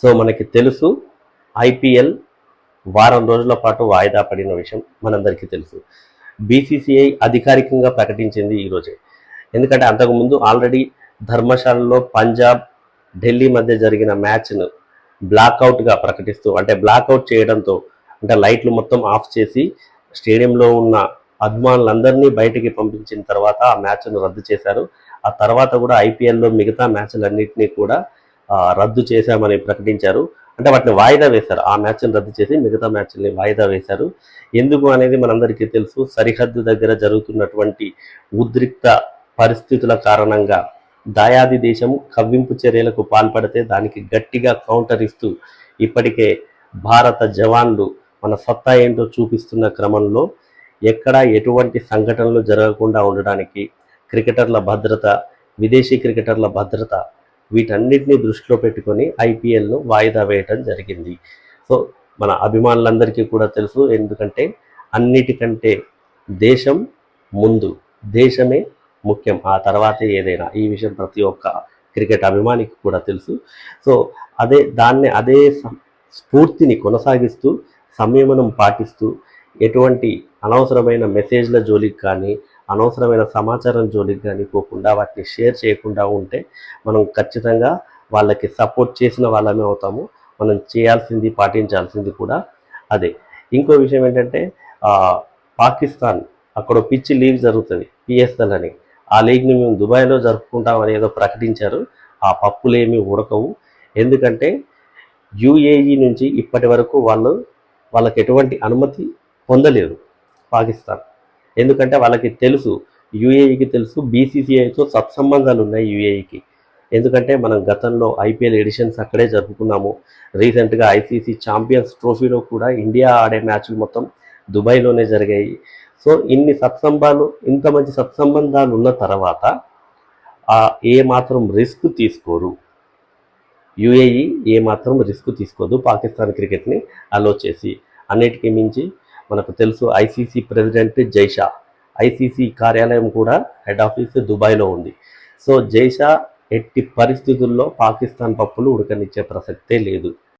So మనకి తెలుసు IPL వారం రోజుల పాటు వాయిదా పడిన విషయం మనందరికీ తెలుసు. బీసీసీఐ అధికారికంగా ప్రకటించింది ఈరోజే. ఎందుకంటే అంతకుముందు ఆల్రెడీ ధర్మశాలలో పంజాబ్ ఢిల్లీ మధ్య జరిగిన మ్యాచ్ను బ్లాక్అవుట్గా ప్రకటిస్తూ, అంటే బ్లాక్అవుట్ చేయడంతో, అంటే లైట్లు మొత్తం ఆఫ్ చేసి స్టేడియంలో ఉన్న అభిమానులందరినీ బయటికి పంపించిన తర్వాత ఆ మ్యాచ్ను రద్దు చేశారు. ఆ తర్వాత కూడా ఐపీఎల్లో మిగతా మ్యాచ్లన్నింటినీ కూడా రద్దు చేశామని ప్రకటించారు. అంటే వాటిని వాయిదా వేశారు. ఆ మ్యాచ్ని రద్దు చేసి మిగతా మ్యాచ్ని వాయిదా వేశారు. ఎందుకు అనేది మనందరికీ తెలుసు. సరిహద్దు దగ్గర జరుగుతున్నటువంటి ఉద్రిక్త పరిస్థితుల కారణంగా దాయాది దేశం కవ్వింపు చర్యలకు పాల్పడితే దానికి గట్టిగా కౌంటర్ ఇస్తూ ఇప్పటికే భారత జవాన్లు మన సత్తా ఏంటో చూపిస్తున్న క్రమంలో ఎక్కడా ఎటువంటి సంఘటనలు జరగకుండా ఉండడానికి క్రికెటర్ల భద్రత, విదేశీ క్రికెటర్ల భద్రత, వీటన్నిటిని దృష్టిలో పెట్టుకొని ఐపీఎల్ను వాయిదా వేయటం జరిగింది. సో మన అభిమానులందరికీ కూడా తెలుసు. ఎందుకంటే అన్నిటికంటే దేశం ముందు, దేశమే ముఖ్యం, ఆ తర్వాతే ఏదైనా. ఈ విషయం ప్రతి ఒక్క క్రికెట్ అభిమానికి కూడా తెలుసు. సో అదే స్ఫూర్తిని కొనసాగిస్తూ, సంయమనం పాటిస్తూ, ఎటువంటి అనవసరమైన మెసేజ్ల జోలికి కానీ అనవసరమైన సమాచారం జోలికి కానీ పోకుండా వాటిని షేర్ చేయకుండా ఉంటే మనం ఖచ్చితంగా వాళ్ళకి సపోర్ట్ చేసిన వాళ్ళమే అవుతాము. మనం చేయాల్సింది, పాటించాల్సింది కూడా అదే. ఇంకో విషయం ఏంటంటే పాకిస్తాన్ అక్కడ పిచ్ లీగ్ జరుగుతుంది, పిఎస్ఎల్ అని. ఆ లీగ్ని మేము దుబాయ్లో జరుపుకుంటామని ఏదో ప్రకటించారు. ఆ పప్పులేమీ ఉడకవు. ఎందుకంటే యుఏఈ నుంచి ఇప్పటి వరకు వాళ్ళకి ఎటువంటి అనుమతి పొందలేదు పాకిస్తాన్. ఎందుకంటే వాళ్ళకి తెలుసు, యుఏఈకి తెలుసు బీసీసీఐతో సత్సంబంధాలు ఉన్నాయి యుఏఈకి. ఎందుకంటే మనం గతంలో ఐపీఎల్ ఎడిషన్స్ అక్కడే జరుపుకున్నాము. రీసెంట్గా ఐసీసీ ఛాంపియన్స్ ట్రోఫీలో కూడా ఇండియా ఆడే మ్యాచ్లు మొత్తం దుబాయ్లోనే జరిగాయి. సో ఇంత మంచి సత్సంబంధాలు ఉన్న తర్వాత ఏమాత్రం రిస్క్ తీసుకోరు. యుఏఈ ఏమాత్రం రిస్క్ తీసుకోదు పాకిస్తాన్ క్రికెట్ని అలో చేసి. అన్నిటికీ మించి మనకు తెలుసు ఐసీసీ ప్రెసిడెంట్ జైషా, ఐసీసీ కార్యాలయం కూడా హెడ్ ఆఫీస్ దుబాయ్లో ఉంది. సో జైషా ఎట్టి పరిస్థితుల్లో పాకిస్తాన్ పప్పులు ఉడకనిచ్చే ప్రసక్తే లేదు.